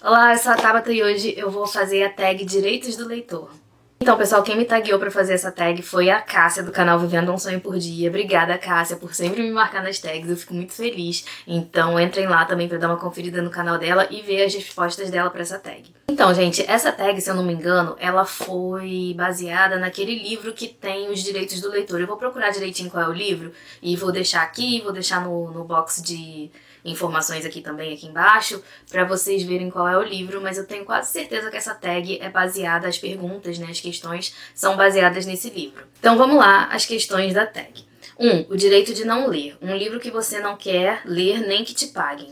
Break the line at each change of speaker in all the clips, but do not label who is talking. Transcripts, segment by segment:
Olá, eu sou a Tabata e hoje eu vou fazer a tag Direitos do Leitor. Então, pessoal, quem me tagueou pra fazer essa tag foi a Cássia, do canal Vivendo um Sonho por Dia. Obrigada, Cássia, por sempre me marcar nas tags, eu fico muito feliz. Então, entrem lá também pra dar uma conferida no canal dela e ver as respostas dela pra essa tag. Então, gente, essa tag, se eu não me engano, ela foi baseada naquele livro que tem os direitos do leitor. Eu vou procurar direitinho qual é o livro e vou deixar aqui, vou deixar no box de informações aqui também, aqui embaixo, pra vocês verem qual é o livro, mas eu tenho quase certeza que essa tag é baseada, as perguntas, né, as questões são baseadas nesse livro. Então vamos lá, as questões da tag. 1. O direito de não ler. Um livro que você não quer ler nem que te paguem.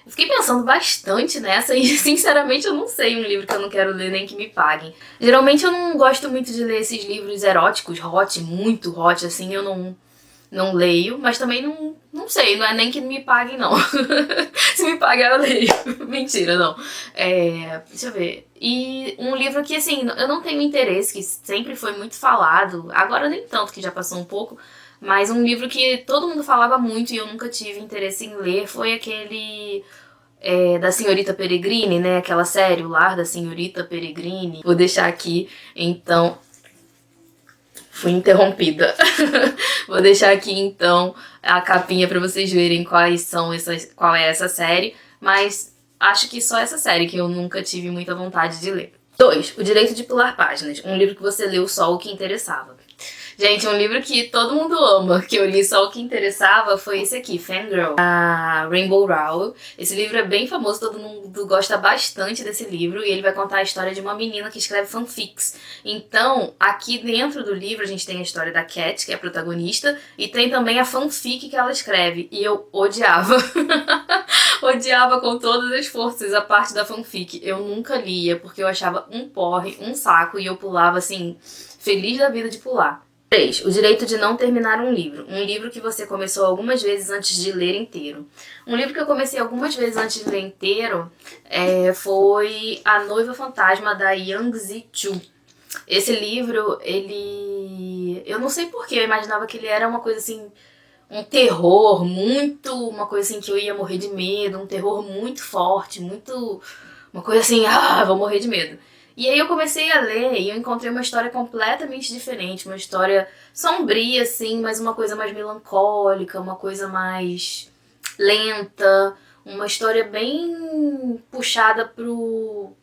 Eu fiquei pensando bastante nessa e, sinceramente, eu não sei um livro que eu não quero ler nem que me paguem. Geralmente eu não gosto muito de ler esses livros eróticos, muito hot, assim, eu não leio, mas também não sei, não é nem que me paguem, não. Se me pagar, eu leio. Mentira, não. Deixa eu ver. E um livro que, assim, eu não tenho interesse, que sempre foi muito falado, agora nem tanto, que já passou um pouco, mas um livro que todo mundo falava muito e eu nunca tive interesse em ler foi aquele da Senhorita Peregrine, né? Aquela série, O Lar da Senhorita Peregrine. Vou deixar aqui, então... Fui interrompida. Vou deixar aqui então a capinha pra vocês verem qual é essa série, mas acho que só essa série que eu nunca tive muita vontade de ler. 2. O Direito de Pular Páginas. Um livro que você leu só o que interessava. Gente, um livro que todo mundo ama, que eu li só o que interessava, foi esse aqui, Fangirl, da Rainbow Rowell. Esse livro é bem famoso, todo mundo gosta bastante desse livro, e ele vai contar a história de uma menina que escreve fanfics. Então, aqui dentro do livro a gente tem a história da Cat, que é a protagonista, e tem também a fanfic que ela escreve, e eu odiava. Odiava com todas as forças a parte da fanfic. Eu nunca lia, porque eu achava um porre, um saco, e eu pulava assim, feliz da vida de pular. 3. O direito de não terminar um livro. Um livro que você começou algumas vezes antes de ler inteiro. Um livro que eu comecei algumas vezes antes de ler inteiro foi A Noiva Fantasma, da Yang Zi-Chu. Esse livro, eu não sei porquê, eu imaginava que ele era uma coisa assim, um terror uma coisa assim que eu ia morrer de medo, um terror muito forte, uma coisa assim, vou morrer de medo. E aí eu comecei a ler e eu encontrei uma história completamente diferente, uma história sombria, assim, mas uma coisa mais melancólica, uma coisa mais lenta, uma história bem puxada pro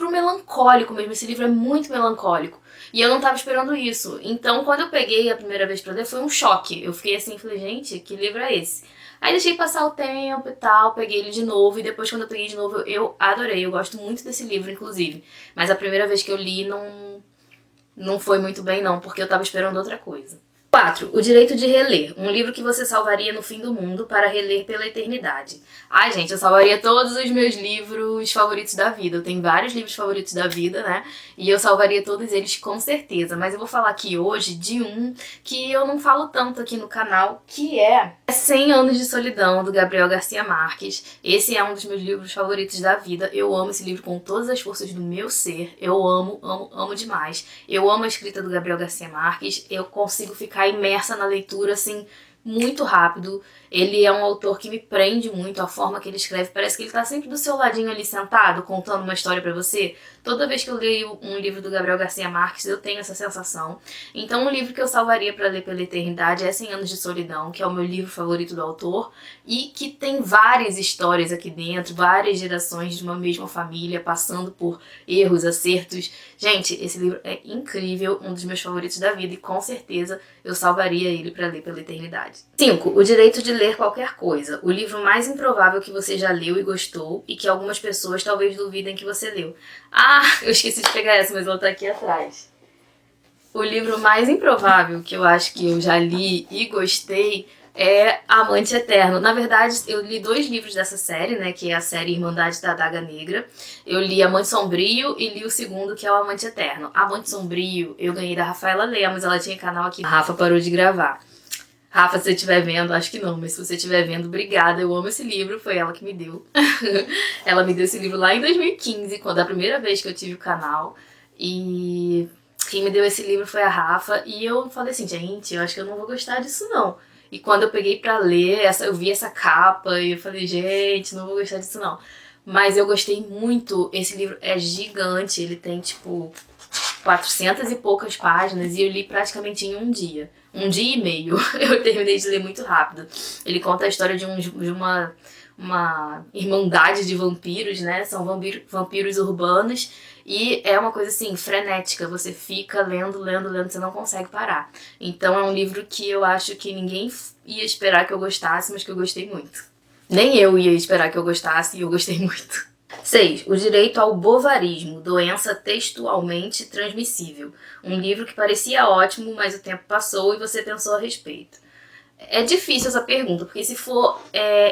melancólico mesmo. Esse livro é muito melancólico. E eu não tava esperando isso. Então, quando eu peguei a primeira vez pra ler, foi um choque. Eu fiquei assim, falei, gente, que livro é esse? Aí deixei passar o tempo e tal, peguei ele de novo, e depois quando eu peguei de novo, eu adorei. Eu gosto muito desse livro, inclusive. Mas a primeira vez que eu li não foi muito bem, não, porque eu tava esperando outra coisa. 4. O direito de reler. Um livro que você salvaria no fim do mundo para reler pela eternidade. Ai, gente, eu salvaria todos os meus livros favoritos da vida. Eu tenho vários livros favoritos da vida, né? E eu salvaria todos eles com certeza. Mas eu vou falar aqui hoje de um que eu não falo tanto aqui no canal, que é 100 Anos de Solidão, do Gabriel Garcia Marques. Esse é um dos meus livros favoritos da vida. Eu amo esse livro com todas as forças do meu ser. Eu amo, amo, amo demais. Eu amo a escrita do Gabriel Garcia Marques. Eu consigo ficar imersa na leitura, assim, muito rápido. Ele é um autor que me prende muito, a forma que ele escreve. Parece que ele tá sempre do seu ladinho ali sentado, contando uma história pra você. Toda vez que eu leio um livro do Gabriel Garcia Marques, eu tenho essa sensação. Então, um livro que eu salvaria pra ler pela eternidade é 100 Anos de Solidão, que é o meu livro favorito do autor, e que tem várias histórias aqui dentro, várias gerações de uma mesma família, passando por erros, acertos. Gente, esse livro é incrível, um dos meus favoritos da vida, e com certeza eu salvaria ele pra ler pela eternidade. 5. O direito de ler qualquer coisa. O livro mais improvável que você já leu e gostou, e que algumas pessoas talvez duvidem que você leu. Eu esqueci de pegar essa, mas ela tá aqui atrás. O livro mais improvável que eu acho que eu já li e gostei é Amante Eterno. Na verdade, eu li 2 livros dessa série, né, que é a série Irmandade da Adaga Negra. Eu li Amante Sombrio e li o segundo, que é o Amante Eterno. Amante Sombrio eu ganhei da Rafaela Lemos, ela tinha canal aqui. A Rafa parou de gravar. Rafa, se você estiver vendo, acho que não, mas se você estiver vendo, obrigada, eu amo esse livro, foi ela que me deu. Ela me deu esse livro lá em 2015, quando é a primeira vez que eu tive o canal, e quem me deu esse livro foi a Rafa, e eu falei assim, gente, eu acho que eu não vou gostar disso não. E quando eu peguei pra ler, eu vi essa capa, e eu falei, gente, não vou gostar disso não. mas eu gostei muito. Esse livro é gigante, ele tem tipo 400 e poucas páginas e eu li praticamente em um dia. Um dia e meio. Eu terminei de ler muito rápido. Ele conta a história de uma irmandade de vampiros, né? São vampiros urbanos e é uma coisa assim, frenética. Você fica lendo, lendo, lendo, você não consegue parar. Então é um livro que eu acho que ninguém ia esperar que eu gostasse, mas que eu gostei muito. Nem eu ia esperar que eu gostasse e eu gostei muito. 6. O direito ao bovarismo, doença textualmente transmissível. Um livro que parecia ótimo, mas o tempo passou e você pensou a respeito. É difícil essa pergunta, porque se for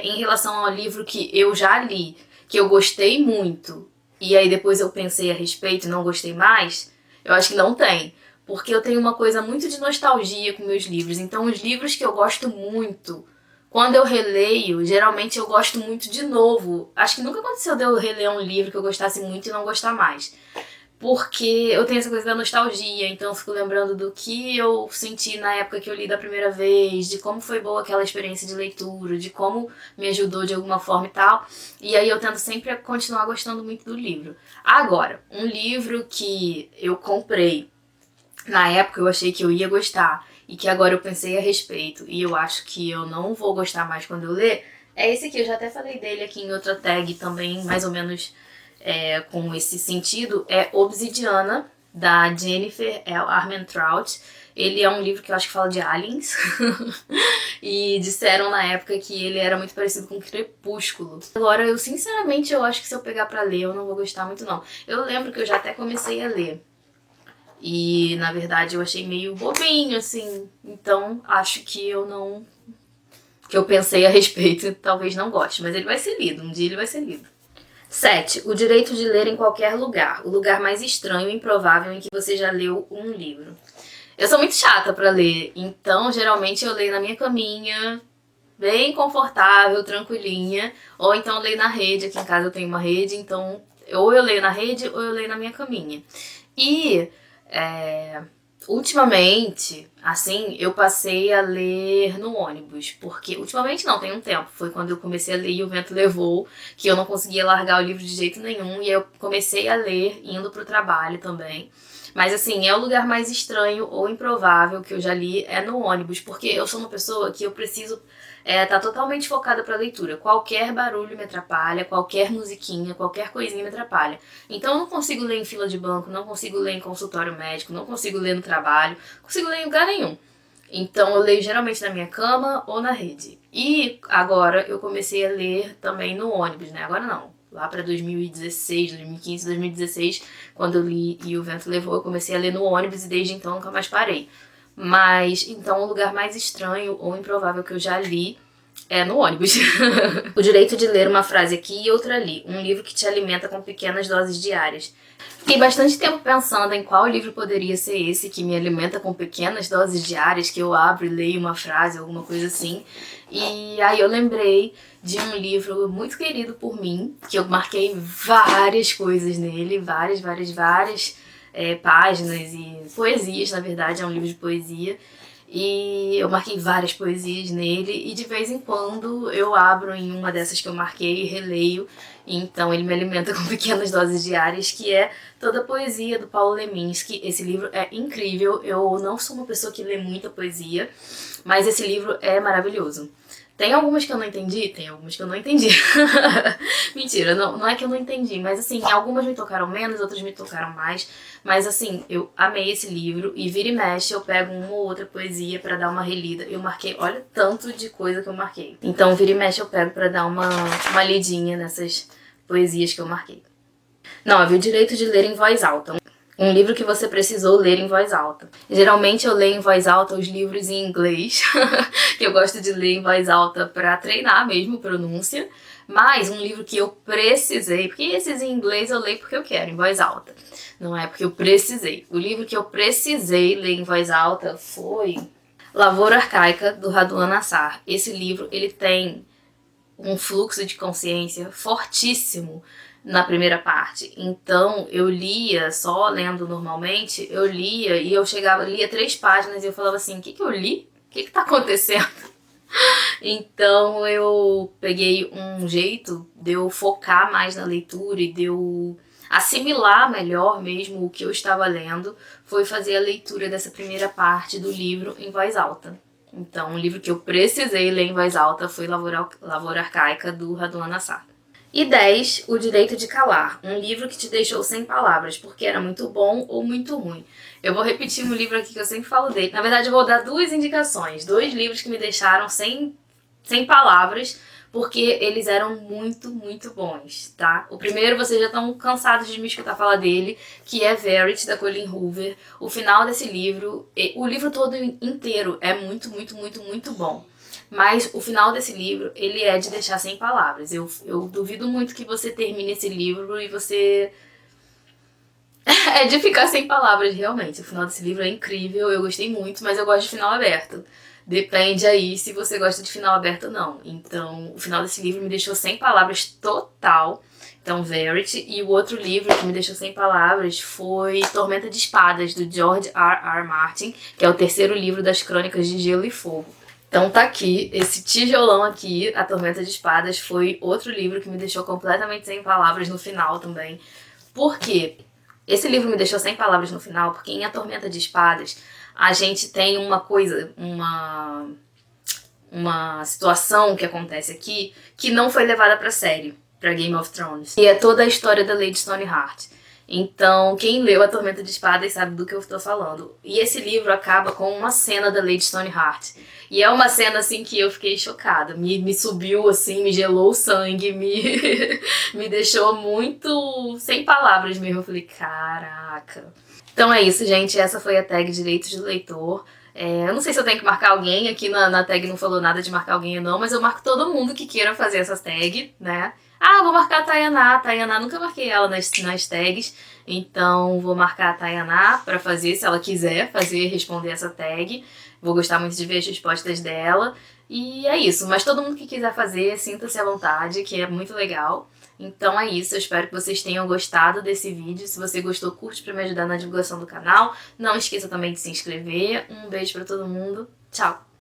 em relação ao livro que eu já li, que eu gostei muito, e aí depois eu pensei a respeito e não gostei mais, eu acho que não tem. Porque eu tenho uma coisa muito de nostalgia com meus livros. Então os livros que eu gosto muito, quando eu releio, geralmente eu gosto muito de novo. Acho que nunca aconteceu de eu reler um livro que eu gostasse muito e não gostar mais. Porque eu tenho essa coisa da nostalgia, então eu fico lembrando do que eu senti na época que eu li da primeira vez, de como foi boa aquela experiência de leitura, de como me ajudou de alguma forma e tal. E aí eu tento sempre continuar gostando muito do livro. Agora, um livro que eu comprei, na época eu achei que eu ia gostar, e que agora eu pensei a respeito, e eu acho que eu não vou gostar mais quando eu ler, é esse aqui. Eu já até falei dele aqui em outra tag também, mais ou menos com esse sentido, é Obsidiana, da Jennifer L. Armentrout. Ele é um livro que eu acho que fala de aliens. E disseram na época que ele era muito parecido com Crepúsculo. Agora, eu sinceramente, eu acho que se eu pegar pra ler, eu não vou gostar muito não. Eu lembro que eu já até comecei a ler. E, na verdade, eu achei meio bobinho, assim. Então, acho que eu não... que eu pensei a respeito e talvez não goste. Mas ele vai ser lido, um dia ele vai ser lido. 7. O direito de ler em qualquer lugar. O lugar mais estranho e improvável em que você já leu um livro. Eu sou muito chata pra ler, então geralmente eu leio na minha caminha, bem confortável, tranquilinha, ou então eu leio na rede. Aqui em casa eu tenho uma rede, então ou eu leio na rede ou eu leio na minha caminha. E ultimamente, assim, eu passei a ler no ônibus, porque ultimamente não, tem um tempo, foi quando eu comecei a ler e o vento levou, que eu não conseguia largar o livro de jeito nenhum, e aí eu comecei a ler indo pro trabalho também. Mas assim, é o lugar mais estranho ou improvável que eu já li é no ônibus, porque eu sou uma pessoa que eu preciso tá totalmente focada pra leitura. Qualquer barulho me atrapalha, qualquer musiquinha, qualquer coisinha me atrapalha. Então eu não consigo ler em fila de banco, não consigo ler em consultório médico, não consigo ler no trabalho, não consigo ler em lugar nenhum. Então eu leio geralmente na minha cama ou na rede. E agora eu comecei a ler também no ônibus, né? Agora não. Lá pra 2016, 2015, 2016, quando eu li E o Vento Levou, eu comecei a ler no ônibus e desde então nunca mais parei. Mas, então, o lugar mais estranho ou improvável que eu já li é no ônibus. O direito de ler uma frase aqui e outra ali. Um livro que te alimenta com pequenas doses diárias. Fiquei bastante tempo pensando em qual livro poderia ser esse que me alimenta com pequenas doses diárias, que eu abro e leio uma frase, alguma coisa assim. E aí eu lembrei de um livro muito querido por mim, que eu marquei várias coisas nele, várias páginas e poesias, na verdade, é um livro de poesia. E eu marquei várias poesias nele e de vez em quando eu abro em uma dessas que eu marquei e releio. Então ele me alimenta com pequenas doses diárias, que é toda a poesia do Paulo Leminski. Esse livro é incrível, eu não sou uma pessoa que lê muita poesia, mas esse livro é maravilhoso. Tem algumas que eu não entendi? Tem algumas que eu não entendi. Mentira, não é que eu não entendi, mas assim, algumas me tocaram menos, outras me tocaram mais. Mas assim, eu amei esse livro e vira e mexe eu pego uma ou outra poesia pra dar uma relida. Eu marquei, olha tanto de coisa que eu marquei. Então vira e mexe eu pego pra dar uma lidinha nessas poesias que eu marquei. 9. O direito de ler em voz alta. Um livro que você precisou ler em voz alta. Geralmente eu leio em voz alta os livros em inglês, que eu gosto de ler em voz alta pra treinar mesmo pronúncia. Mas um livro que eu precisei, porque esses em inglês eu leio porque eu quero, em voz alta. Não é porque eu precisei. O livro que eu precisei ler em voz alta foi Lavoura Arcaica, do Raduan Nassar. Esse livro, ele tem um fluxo de consciência fortíssimo na primeira parte. Então, eu lia, só lendo normalmente, eu lia e eu lia 3 páginas e eu falava assim, o que eu li? O que tá acontecendo? Então eu peguei um jeito de eu focar mais na leitura e de eu assimilar melhor mesmo o que eu estava lendo, foi fazer a leitura dessa primeira parte do livro em voz alta. Então, um livro que eu precisei ler em voz alta foi Lavoura Arcaica, do Radu Nassar. E 10, O Direito de Calar, um livro que te deixou sem palavras, porque era muito bom ou muito ruim. Eu vou repetir um livro aqui que eu sempre falo dele. Na verdade, eu vou dar duas indicações, dois livros que me deixaram sem palavras, porque eles eram muito, muito bons, tá? O primeiro, vocês já estão cansados de me escutar falar dele, que é Verity, da Colleen Hoover. O final desse livro, o livro todo inteiro é muito, muito, muito, muito bom. Mas o final desse livro, ele é de deixar sem palavras. Eu duvido muito que você termine esse livro e você... é de ficar sem palavras, realmente. O final desse livro é incrível, eu gostei muito, mas eu gosto de final aberto. Depende aí se você gosta de final aberto ou não. Então, o final desse livro me deixou sem palavras total. Então, Verity. E o outro livro que me deixou sem palavras foi Tormenta de Espadas, do George R. Martin, que é o terceiro livro das Crônicas de Gelo e Fogo. Então tá aqui, esse tijolão aqui, A Tormenta de Espadas, foi outro livro que me deixou completamente sem palavras no final também. Por quê? Esse livro me deixou sem palavras no final, porque em A Tormenta de Espadas a gente tem uma coisa, uma situação que acontece aqui que não foi levada pra série, pra Game of Thrones. E é toda a história da Lady Stoneheart. Então, quem leu A Tormenta de Espadas sabe do que eu estou falando. E esse livro acaba com uma cena da Lady Stoneheart. E é uma cena, assim, que eu fiquei chocada. Me subiu, assim, me gelou o sangue, me deixou muito sem palavras mesmo. Eu falei, caraca. Então é isso, gente. Essa foi a tag Direitos do Leitor. Eu não sei se eu tenho que marcar alguém. Aqui na tag não falou nada de marcar alguém ou não, mas eu marco todo mundo que queira fazer essas tags, né? Ah, vou marcar a Tayaná. A Tayaná, nunca marquei ela nas tags. Então, vou marcar a Tayaná pra fazer, se ela quiser fazer, responder essa tag. Vou gostar muito de ver as respostas dela. E é isso. Mas todo mundo que quiser fazer, sinta-se à vontade, que é muito legal. Então é isso. Eu espero que vocês tenham gostado desse vídeo. Se você gostou, curte pra me ajudar na divulgação do canal. Não esqueça também de se inscrever. Um beijo pra todo mundo. Tchau!